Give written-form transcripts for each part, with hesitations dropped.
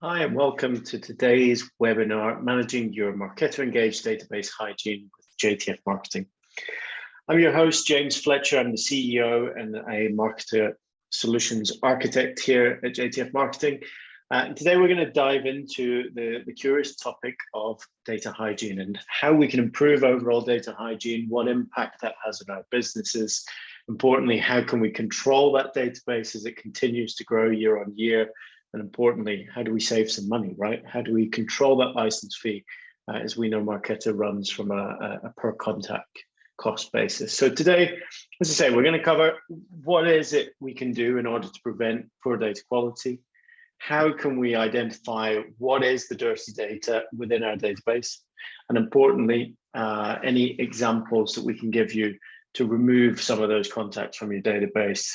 Hi, and welcome to today's webinar, Managing Your Marketo Engaged Database Hygiene with JTF Marketing. I'm your host, James Fletcher. I'm the CEO and a Marketer Solutions Architect here at JTF Marketing. And today we're going to dive into the curious topic of data hygiene and how we can improve overall data hygiene, what impact that has on our businesses. Importantly, how can we control that database as it continues to grow year on year? And importantly, how do we save some money, right? How do we control that license fee? As we know, Marketo runs from a per contact cost basis. So today, as I say, we're going to cover what is it we can do in order to prevent poor data quality. How can we identify what is the dirty data within our database? And importantly, any examples that we can give you to remove some of those contacts from your database.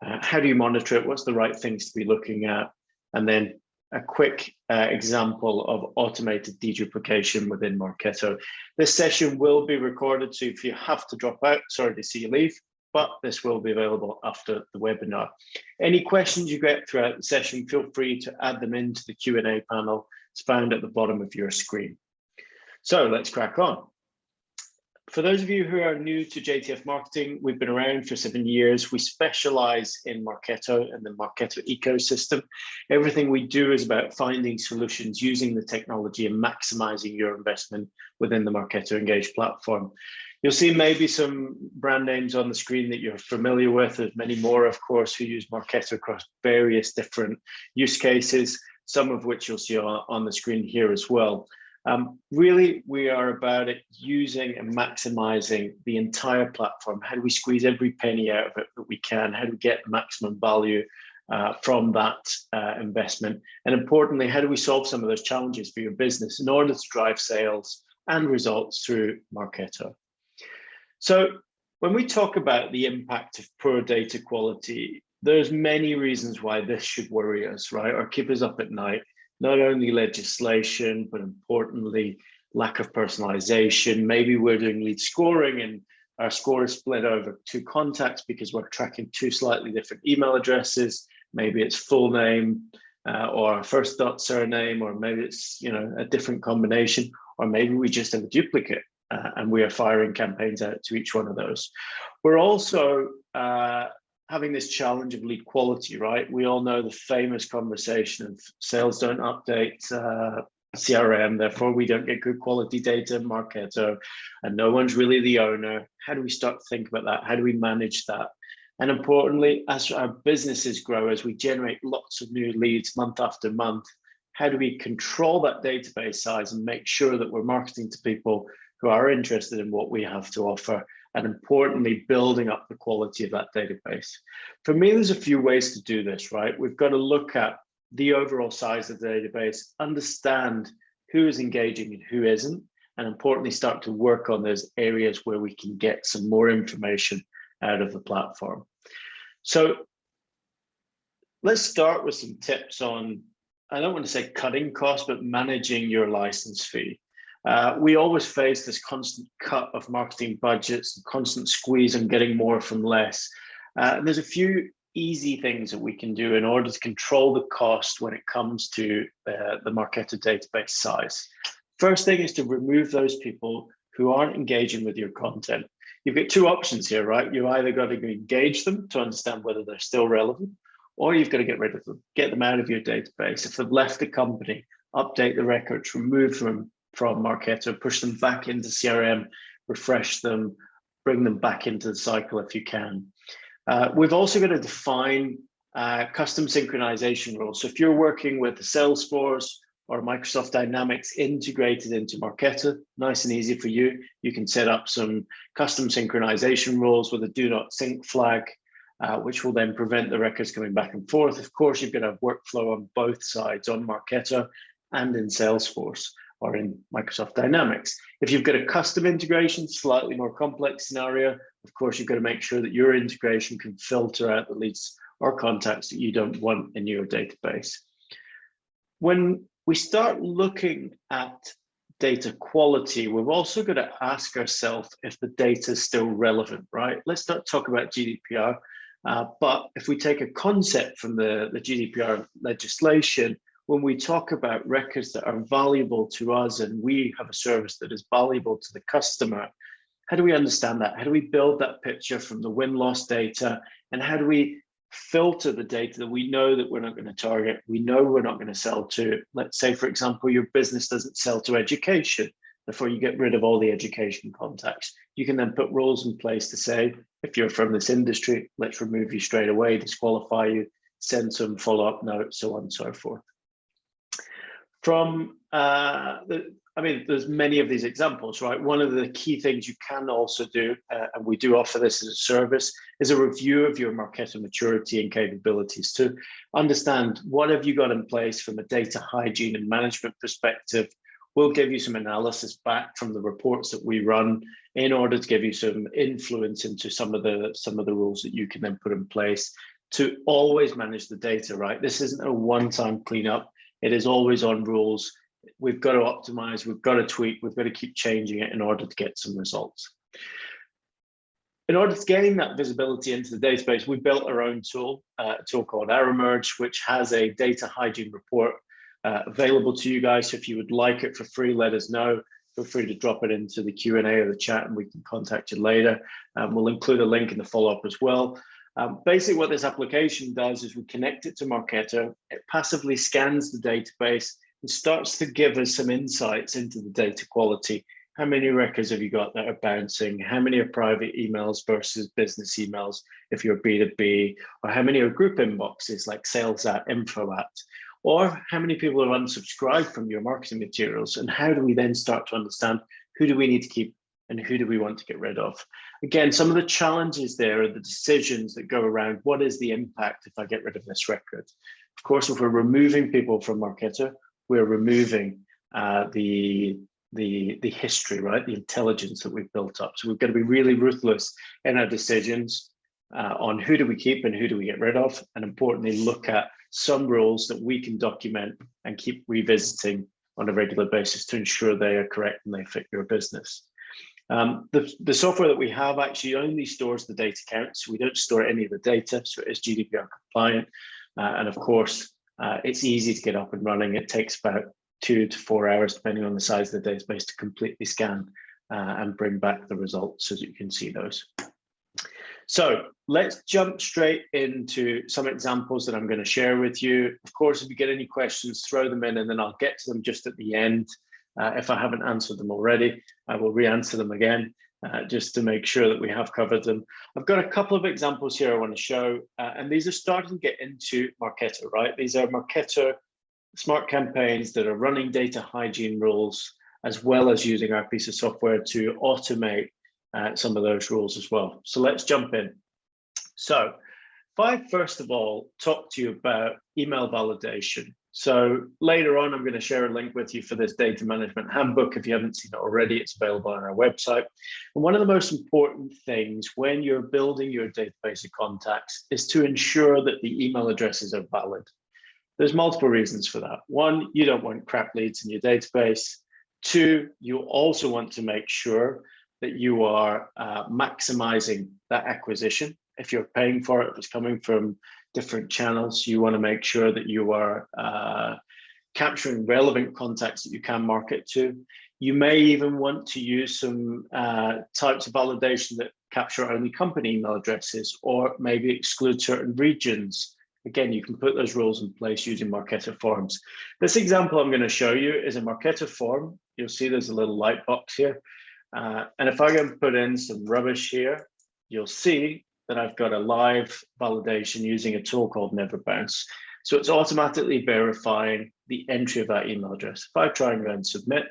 How do you monitor it? What's the right things to be looking at? And then a quick example of automated deduplication within Marketo. This session will be recorded, so if you have to drop out, sorry to see you leave, but this will be available after the webinar. Any questions you get throughout the session, feel free to add them into the Q&A panel. It's found at the bottom of your screen. So let's crack on. For those of you who are new to JTF Marketing, we've been around for 7 years. We specialize in Marketo and the Marketo ecosystem. Everything we do is about finding solutions using the technology and maximizing your investment within the Marketo Engage platform. You'll see maybe some brand names on the screen that you're familiar with. There's many more, of course, who use Marketo across various different use cases, some of which you'll see on the screen here as well. Really, we are about it using and maximizing the entire platform. How do we squeeze every penny out of it that we can? How do we get maximum value from that investment? And importantly, how do we solve some of those challenges for your business in order to drive sales and results through Marketo? So when we talk about the impact of poor data quality, there's many reasons why this should worry us, right? Or keep us up at night. Not only legislation, but importantly, lack of personalization. Maybe we're doing lead scoring and our score is split over 2 contacts because we're tracking 2 slightly different email addresses. Maybe it's full name or first dot surname, or maybe it's a different combination, or maybe we just have a duplicate and we are firing campaigns out to each one of those. We're also having this challenge of lead quality, right? We all know the famous conversation of sales don't update CRM, therefore we don't get good quality data in Marketo, and no one's really the owner. How do we start to think about that? How do we manage that? And importantly, as our businesses grow, as we generate lots of new leads month after month, how do we control that database size and make sure that we're marketing to people who are interested in what we have to offer, and importantly, building up the quality of that database? For me, there's a few ways to do this, right? We've got to look at the overall size of the database, understand who is engaging and who isn't, and importantly, start to work on those areas where we can get some more information out of the platform. So let's start with some tips on, I don't want to say cutting costs, but managing your license fee. We always face this constant cut of marketing budgets, and constant squeeze on getting more from less. And there's a few easy things that we can do in order to control the cost when it comes to the Marketo database size. First thing is to remove those people who aren't engaging with your content. You've got 2 options here, right? You've either got to engage them to understand whether they're still relevant, or you've got to get rid of them, get them out of your database. If they've left the company, update the records, remove them from Marketo, push them back into CRM, refresh them, bring them back into the cycle if you can. We've also got to define custom synchronization rules. So if you're working with the Salesforce or Microsoft Dynamics integrated into Marketo, nice and easy for you. You can set up some custom synchronization rules with a do not sync flag, which will then prevent the records coming back and forth. Of course, you've got to have workflow on both sides, on Marketo and in Salesforce or in Microsoft Dynamics. If you've got a custom integration, slightly more complex scenario, of course, you've got to make sure that your integration can filter out the leads or contacts that you don't want in your database. When we start looking at data quality, we've also got to ask ourselves if the data is still relevant, right? Let's not talk about GDPR, but if we take a concept from the GDPR legislation, when we talk about records that are valuable to us and we have a service that is valuable to the customer, how do we understand that? How do we build that picture from the win-loss data? And how do we filter the data that we know that we're not going to target, we know we're not going to sell to? Let's say, for example, your business doesn't sell to education. Therefore, you get rid of all the education contacts. You can then put rules in place to say, if you're from this industry, let's remove you straight away, disqualify you, send some follow-up notes, so on and so forth. From there's many of these examples, right? One of the key things you can also do, and we do offer this as a service, is a review of your Marketo maturity and capabilities to understand what have you got in place from a data hygiene and management perspective. We'll give you some analysis back from the reports that we run in order to give you some influence into some of the rules that you can then put in place to always manage the data, right? This isn't a one-time cleanup. It is always on rules. We've got to optimize, we've got to tweak, we've got to keep changing it in order to get some results. In order to gain that visibility into the database, we built our own tool, a tool called Errormerge, which has a data hygiene report available to you guys. So if you would like it for free, let us know. Feel free to drop it into the Q&A or the chat and we can contact you later. We'll include a link in the follow-up as well. Basically what this application does is we connect it to Marketo. It passively scans the database and starts to give us some insights into the data quality. How many records have you got that are bouncing? How many are private emails versus business emails if you're B2B? Or how many are group inboxes like sales at, info at? Or how many people are unsubscribed from your marketing materials? And how do we then start to understand who do we need to keep and who do we want to get rid of? Again, some of the challenges there are the decisions that go around. What is the impact if I get rid of this record? Of course, if we're removing people from Marketo, we're removing the history, right? The intelligence that we've built up. So we've got to be really ruthless in our decisions on who do we keep and who do we get rid of, and importantly, look at some rules that we can document and keep revisiting on a regular basis to ensure they are correct and they fit your business. The software that we have actually only stores the data counts. We don't store any of the data, so it is GDPR compliant. And of course, it's easy to get up and running. It takes about 2 to 4 hours, depending on the size of the database, to completely scan and bring back the results so that you can see those. So let's jump straight into some examples that I'm going to share with you. Of course, if you get any questions, throw them in and then I'll get to them just at the end. If I haven't answered them already, I will re-answer them again just to make sure that we have covered them. I've got a couple of examples here I want to show, and these are starting to get into Marketo, right? These are Marketo smart campaigns that are running data hygiene rules, as well as using our piece of software to automate some of those rules as well. So let's jump in. So if I first of all talk to you about email validation. So later on, I'm going to share a link with you for this data management handbook. If you haven't seen it already, it's available on our website. And one of the most important things when you're building your database of contacts is to ensure that the email addresses are valid. There's multiple reasons for that. One, you don't want crap leads in your database. Two, you also want to make sure that you are maximizing that acquisition. If you're paying for it, if it's coming from different channels, you want to make sure that you are capturing relevant contacts that you can market to. You may even want to use some types of validation that capture only company email addresses, or maybe exclude certain regions. Again, you can put those rules in place using Marketo forms. This example I'm going to show you is a Marketo form. You'll see there's a little light box here. And if I go and put in some rubbish here, you'll see that I've got a live validation using a tool called Never Bounce. So it's automatically verifying the entry of that email address. If I try and go and submit,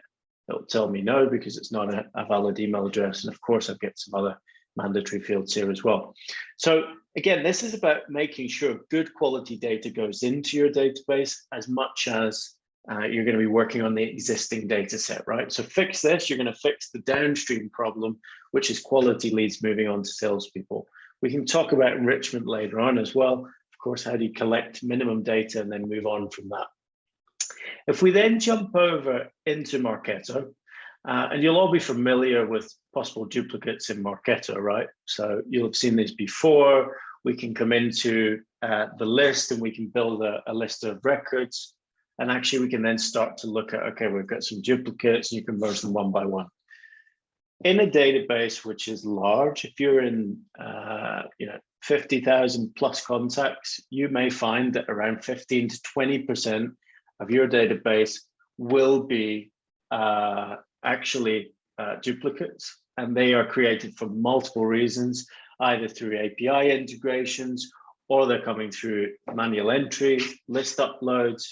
it'll tell me no, because it's not a valid email address. And of course, I've got some other mandatory fields here as well. So again, this is about making sure good quality data goes into your database as much as you're going to be working on the existing data set, right? So fix this, you're going to fix the downstream problem, which is quality leads moving on to salespeople. We can talk about enrichment later on as well. Of course, how do you collect minimum data and then move on from that? If we then jump over into Marketo, and you'll all be familiar with possible duplicates in Marketo, right? So you'll have seen these before. We can come into the list and we can build a list of records. And actually, we can then start to look at, okay, we've got some duplicates, and you can merge them one by one. In a database which is large, if you're in 50,000 plus contacts, you may find that around 15 to 20% of your database will be duplicates, and they are created for multiple reasons, either through API integrations, or they're coming through manual entry, list uploads.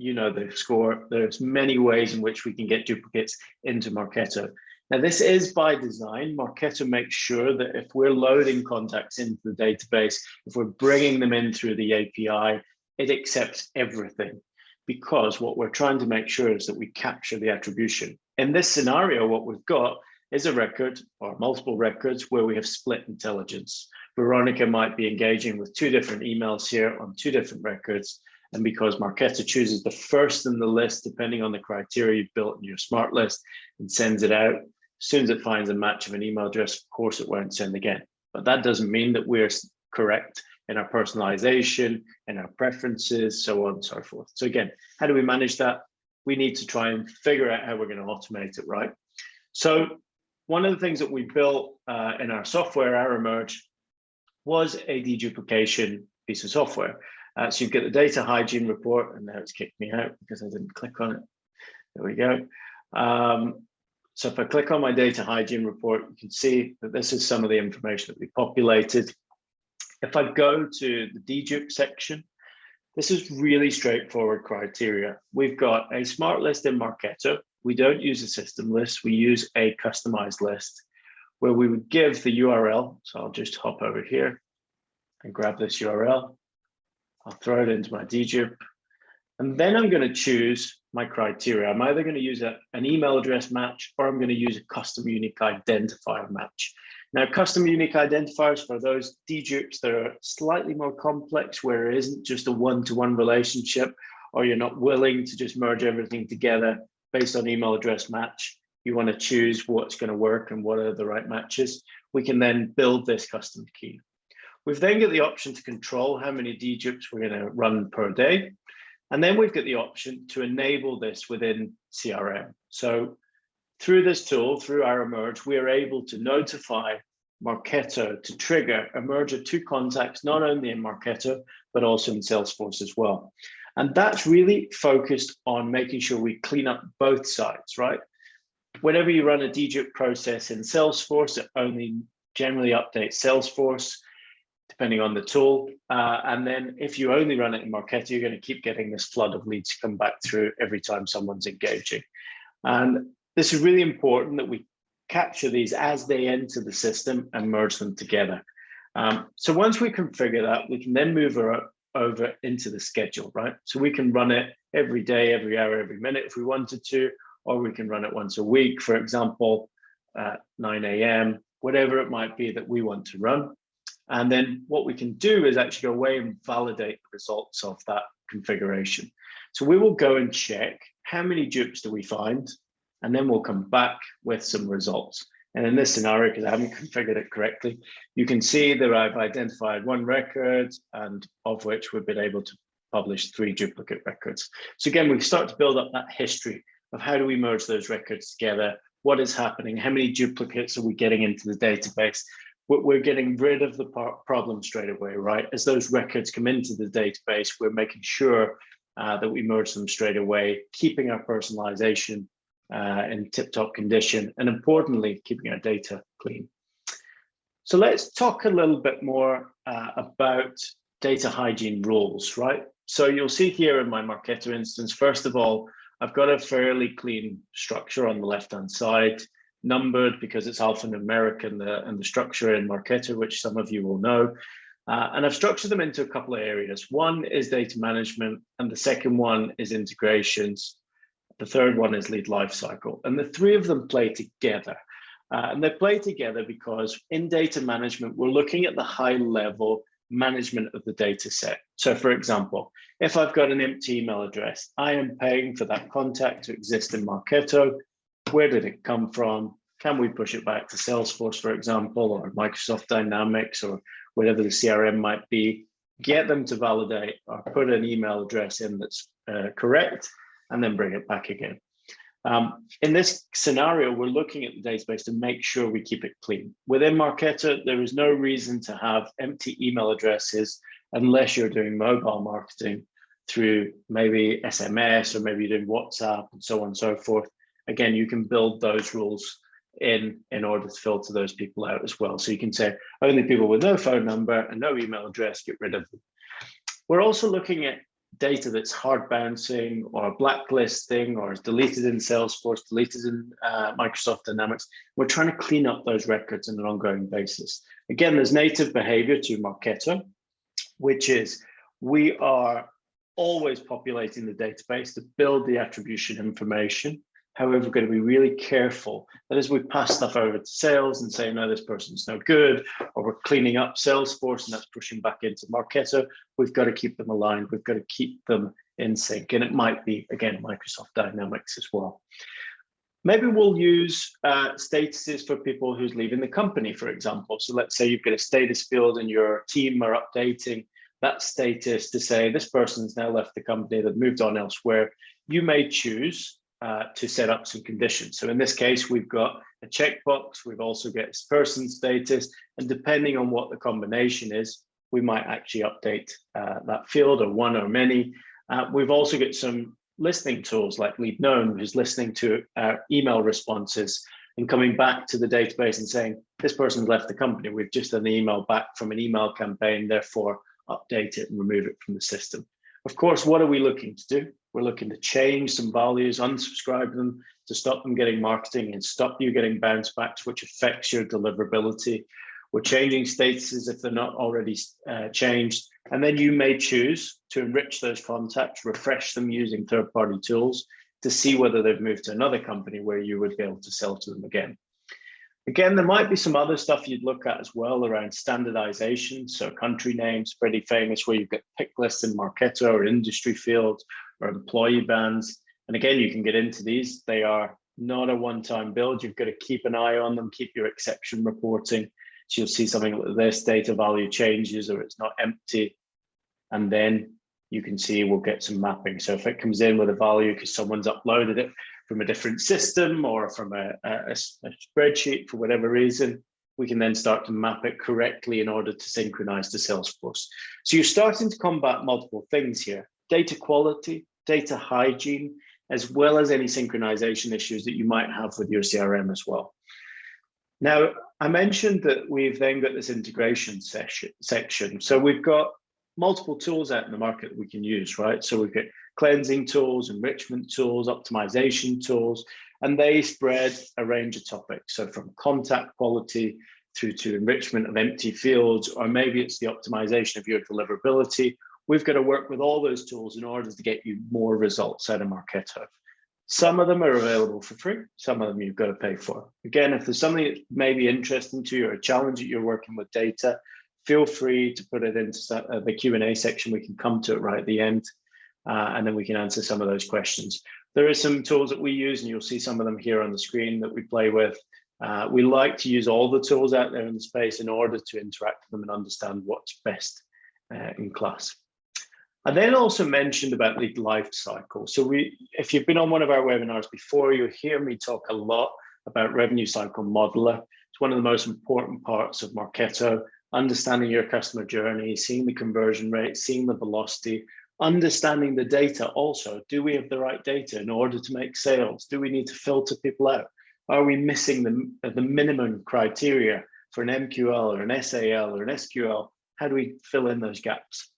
You know the score. There's many ways in which we can get duplicates into Marketo. Now, this is by design. Marketo makes sure that if we're loading contacts into the database, if we're bringing them in through the API, it accepts everything, because what we're trying to make sure is that we capture the attribution. In this scenario, what we've got is a record or multiple records where we have split intelligence. Veronica might be engaging with 2 different emails here on 2 different records. And because Marketo chooses the first in the list, depending on the criteria you've built in your smart list, and sends it out, as soon as it finds a match of an email address, of course, it won't send again. But that doesn't mean that we're correct in our personalization, in our preferences, so on and so forth. So again, how do we manage that? We need to try and figure out how we're going to automate it, right? So one of the things that we built in our software, Errormerge, was a deduplication piece of software. So you get the data hygiene report, and now it's kicked me out because I didn't click on it. There we go. So if I click on my data hygiene report, you can see that this is some of the information that we populated. If I go to the dedupe section, this is really straightforward criteria. We've got a smart list in Marketo. We don't use a system list. We use a customized list where we would give the URL. So I'll just hop over here and grab this URL. I'll throw it into my dedupe. And then I'm going to choose my criteria. I'm either going to use an email address match, or I'm going to use a custom unique identifier match. Now, custom unique identifiers for those dedupes that are slightly more complex, where it isn't just a one-to-one relationship, or you're not willing to just merge everything together based on email address match. You want to choose what's going to work and what are the right matches. We can then build this custom key. We've then got the option to control how many dedupes we're going to run per day. And then we've got the option to enable this within CRM. So through this tool, through Errormerge, we are able to notify Marketo to trigger a merge of 2 contacts, not only in Marketo, but also in Salesforce as well. And that's really focused on making sure we clean up both sides, right? Whenever you run a dedupe process in Salesforce, it only generally updates Salesforce, depending on the tool. And then if you only run it in Marketo, you're going to keep getting this flood of leads come back through every time someone's engaging. And this is really important that we capture these as they enter the system and merge them together. So once we configure that, we can then move over into the schedule, right? So we can run it every day, every hour, every minute if we wanted to, or we can run it once a week, for example, at 9 a.m., whatever it might be that we want to run. And then what we can do is actually go away and validate the results of that configuration. So we will go and check how many dupes do we find, and then we'll come back with some results. And in this scenario, because I haven't configured it correctly, you can see that I've identified 1 record, and of which we've been able to publish 3 duplicate records. So again, we start to build up that history of how do we merge those records together, what is happening, how many duplicates are we getting into the database. We're getting rid of the problem straight away, right? As those records come into the database, we're making sure that we merge them straight away, keeping our personalization in tip-top condition, and importantly, keeping our data clean. So let's talk a little bit more about data hygiene rules, right? So you'll see here in my Marketo instance, first of all, I've got a fairly clean structure on the left-hand side, numbered because it's alphanumeric and the structure in Marketo, which some of you will know. And I've structured them into a couple of areas. One is data management, and the second one is integrations. The third one is lead lifecycle. And the 3 of them play together. And they play together because in data management, we're looking at the high level management of the data set. So for example, if I've got an empty email address, I am paying for that contact to exist in Marketo. Where did it come from? Can we push it back to Salesforce, for example, or Microsoft Dynamics, or whatever the CRM might be? Get them to validate or put an email address in that's correct, and then bring it back again. In this scenario, we're looking at the database to make sure we keep it clean. Within Marketo, there is no reason to have empty email addresses unless you're doing mobile marketing through maybe SMS, or maybe you're doing WhatsApp and so on and so forth. Again, you can build those rules in order to filter those people out as well. So you can say only people with no phone number and no email address, get rid of them. We're also looking at data that's hard bouncing or blacklisting or is deleted in Salesforce, deleted in Microsoft Dynamics. We're trying to clean up those records on an ongoing basis. Again, there's native behavior to Marketo, which is we are always populating the database to build the attribution information. However, we're going to be really careful that as we pass stuff over to sales and say, no, this person's no good, or we're cleaning up Salesforce and that's pushing back into Marketo, we've got to keep them aligned. We've got to keep them in sync. And it might be, again, Microsoft Dynamics as well. Maybe we'll use statuses for people who's leaving the company, for example. So let's say you've got a status field and your team are updating that status to say this person's now left the company, they've moved on elsewhere. You may choose to set up some conditions. So in this case, we've got a checkbox. We've also got person status. And depending on what the combination is, we might actually update that field, or one or many. We've also got some listening tools like Lead Known, which is listening to our email responses and coming back to the database and saying, this person's left the company. We've just done the email back from an email campaign, therefore update it and remove it from the system. Of course, what are we looking to do? We're looking to change some values, unsubscribe them to stop them getting marketing and stop you getting bounce backs, which affects your deliverability. We're changing statuses if they're not already changed. And then you may choose to enrich those contacts, refresh them using third-party tools to see whether they've moved to another company where you would be able to sell to them again. Again, there might be some other stuff you'd look at as well around standardization. So country names, pretty famous, where you've got pick lists in Marketo, or industry fields, or employee bands. And again, you can get into these. They are not a one-time build. You've got to keep an eye on them, keep your exception reporting. So you'll see something like this, data value changes, or it's not empty. And then you can see we'll get some mapping. So if it comes in with a value because someone's uploaded it from a different system or from a spreadsheet for whatever reason, we can then start to map it correctly in order to synchronize to Salesforce. So you're starting to combat multiple things here: data quality, data hygiene, as well as any synchronization issues that you might have with your CRM as well. Now, I mentioned that we've then got this integration section. So we've got multiple tools out in the market that we can use, right? So we've got cleansing tools, enrichment tools, optimization tools, and they spread a range of topics. So from contact quality through to enrichment of empty fields, or maybe it's the optimization of your deliverability. We've got to work with all those tools in order to get you more results out of Marketo. Some of them are available for free. Some of them you've got to pay for. Again, if there's something that may be interesting to you or a challenge that you're working with data, feel free to put it into the Q&A section. We can come to it right at the end, and then we can answer some of those questions. There are some tools that we use, and you'll see some of them here on the screen that we play with. We like to use all the tools out there in the space in order to interact with them and understand what's best in class. I then also mentioned about lead life cycle. So if you've been on one of our webinars before, you'll hear me talk a lot about revenue cycle modeler. It's one of the most important parts of Marketo, understanding your customer journey, seeing the conversion rate, seeing the velocity, understanding the data also. Do we have the right data in order to make sales? Do we need to filter people out? Are we missing the minimum criteria for an MQL or an SAL or an SQL? How do we fill in those gaps?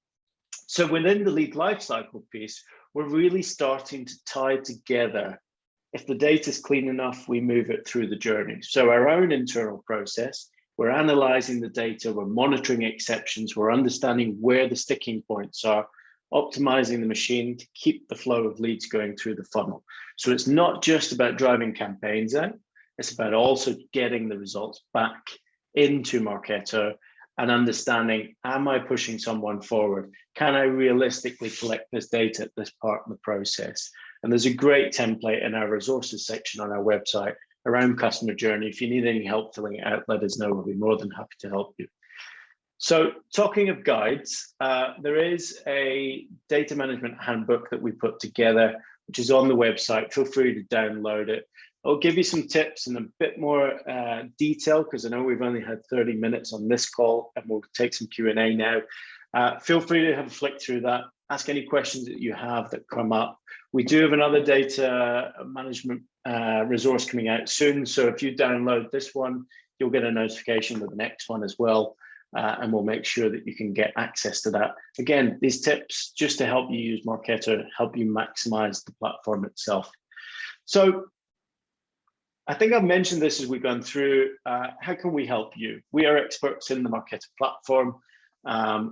So within the lead lifecycle piece, we're really starting to tie together. If the data is clean enough, we move it through the journey. So our own internal process, we're analyzing the data, we're monitoring exceptions, we're understanding where the sticking points are, optimizing the machine to keep the flow of leads going through the funnel. So it's not just about driving campaigns out, it's about also getting the results back into Marketo and understanding, am I pushing someone forward? Can I realistically collect this data at this part in the process? And there's a great template in our resources section on our website around customer journey. If you need any help filling it out, let us know. We'll be more than happy to help you. So talking of guides, there is a data management handbook that we put together, which is on the website. Feel free to download it. I'll give you some tips in a bit more detail, because I know we've only had 30 minutes on this call, and we'll take some Q&A now. Feel free to have a flick through that. Ask any questions that you have that come up. We do have another data management resource coming out soon. So if you download this one, you'll get a notification with the next one as well. And we'll make sure that you can get access to that. Again, these tips just to help you use Marketo, help you maximize the platform itself. So I think I've mentioned this as we've gone through. How can we help you? We are experts in the Marketo platform.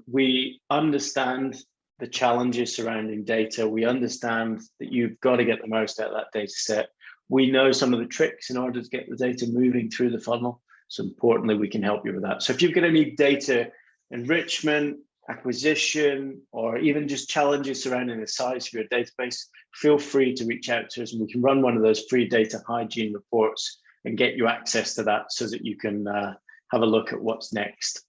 We understand the challenges surrounding data. We understand that you've got to get the most out of that data set. We know some of the tricks in order to get the data moving through the funnel. So importantly, we can help you with that. So if you've got any data enrichment, acquisition, or even just challenges surrounding the size of your database, feel free to reach out to us, and we can run one of those free data hygiene reports and get you access to that so that you can have a look at what's next.